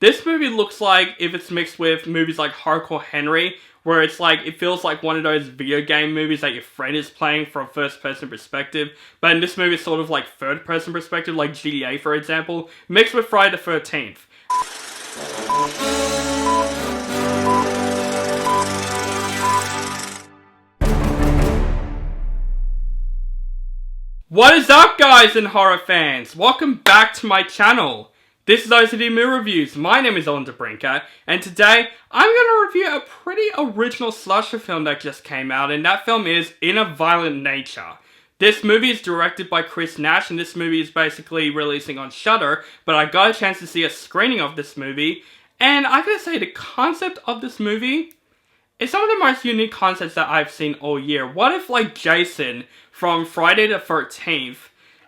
This movie looks like if it's mixed with movies like Hardcore Henry, where it's like, it feels like one of those video game movies that your friend is playing from a first person perspective, but in this movie it's sort of like third person perspective, like GTA for example, mixed with Friday the 13th. What is up guys and horror fans? Welcome back to my channel. This is OCD Movie Reviews. My name is Brinker, and today I'm going to review a pretty original slasher film that just came out, and that film is In a Violent Nature. This movie is directed by Nash, and this movie is basically releasing on Shudder, but I got a chance to see a screening of this movie, and I gotta say the concept of this movie is some of the most unique concepts that I've seen all year. What if like Jason from Friday the 13th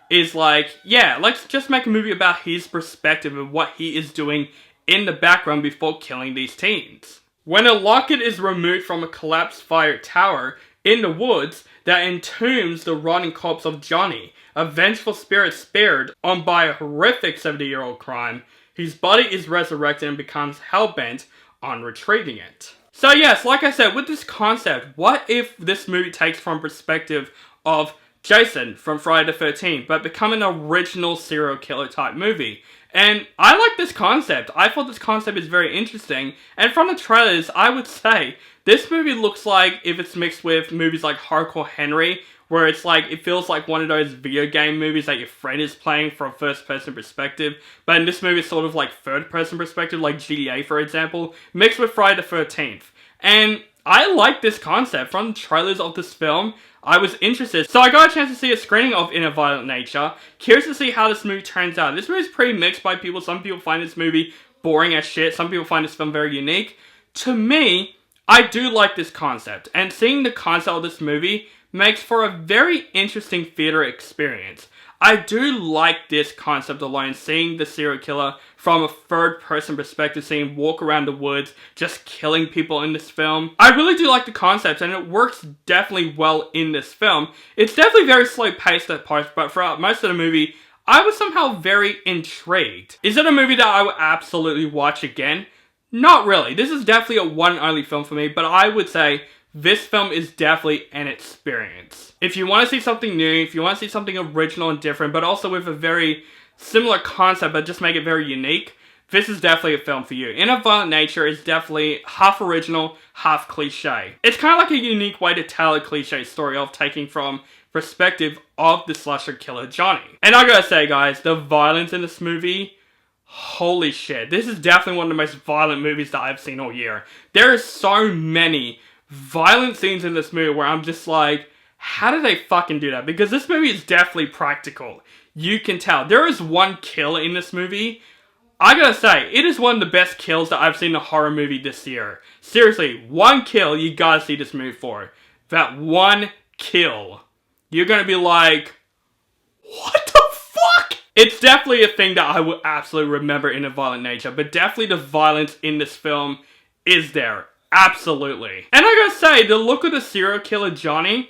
is like, yeah, let's just make a movie about his perspective of what he is doing in the background before killing these teens. When a locket is removed from a collapsed fire tower in the woods that entombs the rotting corpse of Johnny, a vengeful spirit spared on by a horrific 70-year-old crime, his body is resurrected and becomes hell-bent on retrieving it. So yes, like I said, with this concept, what if this movie takes from perspective of Jason from Friday the 13th, but become an original serial killer type movie? And I like this concept. I thought this concept is very interesting, and from the trailers, I would say this movie looks like if it's mixed with movies like Hardcore Henry, where it's like, it feels like one of those video game movies that your friend is playing from a first person perspective, but in this movie it's sort of like third person perspective, like GTA for example, mixed with Friday the 13th. And I like this concept. From the trailers of this film, I was interested. So I got a chance to see a screening of In a Violent Nature. Curious to see how this movie turns out. This movie is pretty mixed by people. Some people find this movie boring as shit. Some people find this film very unique. To me, I do like this concept. And seeing the concept of this movie makes for a very interesting theater experience. I do like this concept alone, seeing the serial killer from a third-person perspective, seeing him walk around the woods, just killing people in this film. I really do like the concept, and it works definitely well in this film. It's definitely very slow-paced at parts, but throughout most of the movie, I was somehow very intrigued. Is it a movie that I would absolutely watch again? Not really. This is definitely a one-only film for me, but I would say this film is definitely an experience. If you want to see something new, if you want to see something original and different, but also with a very similar concept, but just make it very unique, this is definitely a film for you. In a Violent Nature is definitely half original, half cliche. It's kind of like a unique way to tell a cliche story of taking from perspective of the slasher killer Johnny. And I gotta say guys, the violence in this movie, holy shit. This is definitely one of the most violent movies that I've seen all year. There are so many violent scenes in this movie where I'm just like, how did they fucking do that? Because this movie is definitely practical. You can tell. There is one kill in this movie. I gotta say, it is one of the best kills that I've seen in a horror movie this year. Seriously, one kill you gotta see this movie for. That one kill. You're gonna be like, what the fuck? It's definitely a thing that I would absolutely remember in A Violent Nature, but definitely the violence in this film is there. Absolutely. And I gotta say, the look of the serial killer Johnny,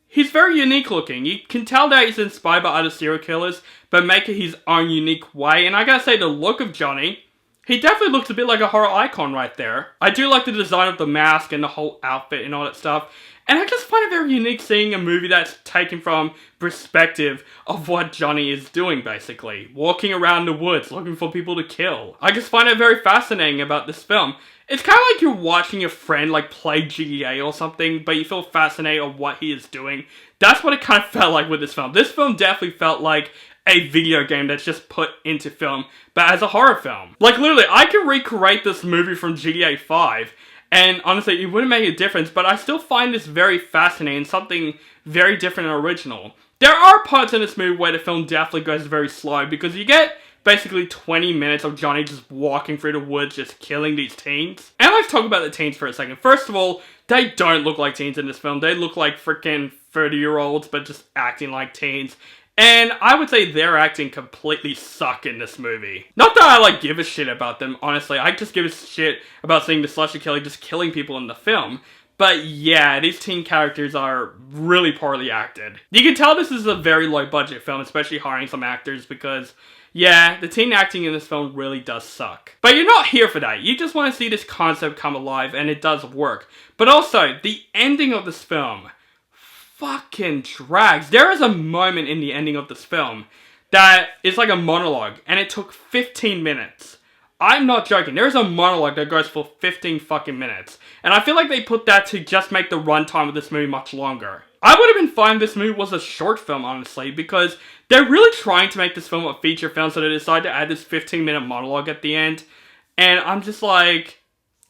he's very unique looking. You can tell that he's inspired by other serial killers, but make it his own unique way. And I gotta say, the look of Johnny, he definitely looks a bit like a horror icon right there. I do like the design of the mask and the whole outfit and all that stuff. And I just find it very unique seeing a movie that's taken from perspective of what Johnny is doing, basically. Walking around the woods, looking for people to kill. I just find it very fascinating about this film. It's kind of like you're watching your friend like play GTA or something, but you feel fascinated on what he is doing. That's what it kind of felt like with this film. This film definitely felt like a video game that's just put into film, but as a horror film. Like literally, I could recreate this movie from GTA 5, and honestly, it wouldn't make a difference, but I still find this very fascinating, something very different and original. There are parts in this movie where the film definitely goes very slow, because you get basically 20 minutes of Johnny just walking through the woods, just killing these teens. And let's talk about the teens for a second. First of all, they don't look like teens in this film. They look like freaking 30-year-olds, but just acting like teens. And I would say their acting completely suck in this movie. Not that I like give a shit about them, honestly. I just give a shit about seeing the slasher killer just killing people in the film. But yeah, these teen characters are really poorly acted. You can tell this is a very low budget film, especially hiring some actors, because Yeah, the teen acting in this film really does suck. But you're not here for that. You just want to see this concept come alive, and it does work. But also, the ending of this film fucking drags. There is a moment in the ending of this film that is like a monologue, and it took 15 minutes. I'm not joking. There's a monologue that goes for 15 fucking minutes. And I feel like they put that to just make the runtime of this movie much longer. I would have been fine if this movie was a short film, honestly, because they're really trying to make this film a feature film, so they decided to add this 15-minute monologue at the end. And I'm just like,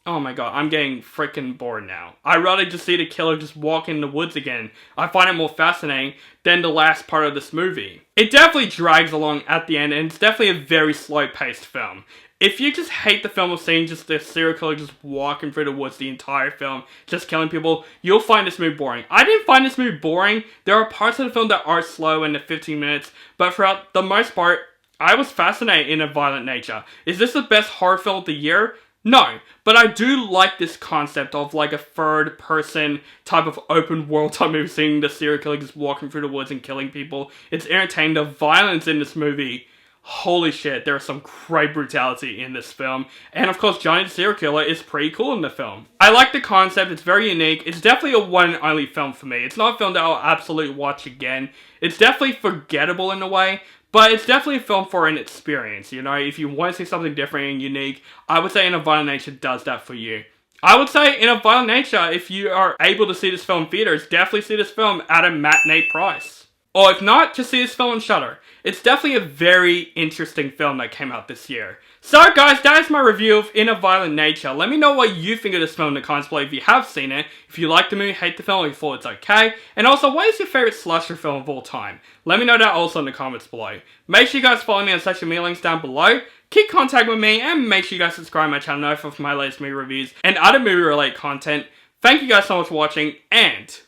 oh my god, I'm getting freaking bored now. I'd rather just see the killer just walk in the woods again. I find it more fascinating than the last part of this movie. It definitely drags along at the end, and it's definitely a very slow-paced film. If you just hate the film of seeing just the serial killer just walking through the woods the entire film, just killing people, you'll find this movie boring. I didn't find this movie boring. There are parts of the film that are slow in the 15 minutes, but for the most part, I was fascinated in a violent nature. Is this the best horror film of the year? No, but I do like this concept of like a third person type of open world type movie, seeing the serial killer just walking through the woods and killing people. It's entertaining. The violence in this movie, holy shit, there is some great brutality in this film. And of course, Johnny the Serial Killer is pretty cool in the film. I like the concept, it's very unique. It's definitely a one and only film for me. It's not a film that I'll absolutely watch again. It's definitely forgettable in a way, but it's definitely a film for an experience, you know? If you want to see something different and unique, I would say In a Violent Nature does that for you. I would say In a Violent Nature, if you are able to see this film in theaters, definitely see this film at a matinee price. Or if not, just see this film on Shudder. It's definitely a very interesting film that came out this year. So guys, that is my review of In a Violent Nature. Let me know what you think of this film in the comments below if you have seen it. If you like the movie, hate the film, or you thought it's okay. And also, what is your favorite slasher film of all time? Let me know that also in the comments below. Make sure you guys follow me on social media links down below. Keep contact with me, and make sure you guys subscribe to my channel for my latest movie reviews and other movie related content. Thank you guys so much for watching, and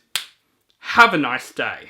have a nice day.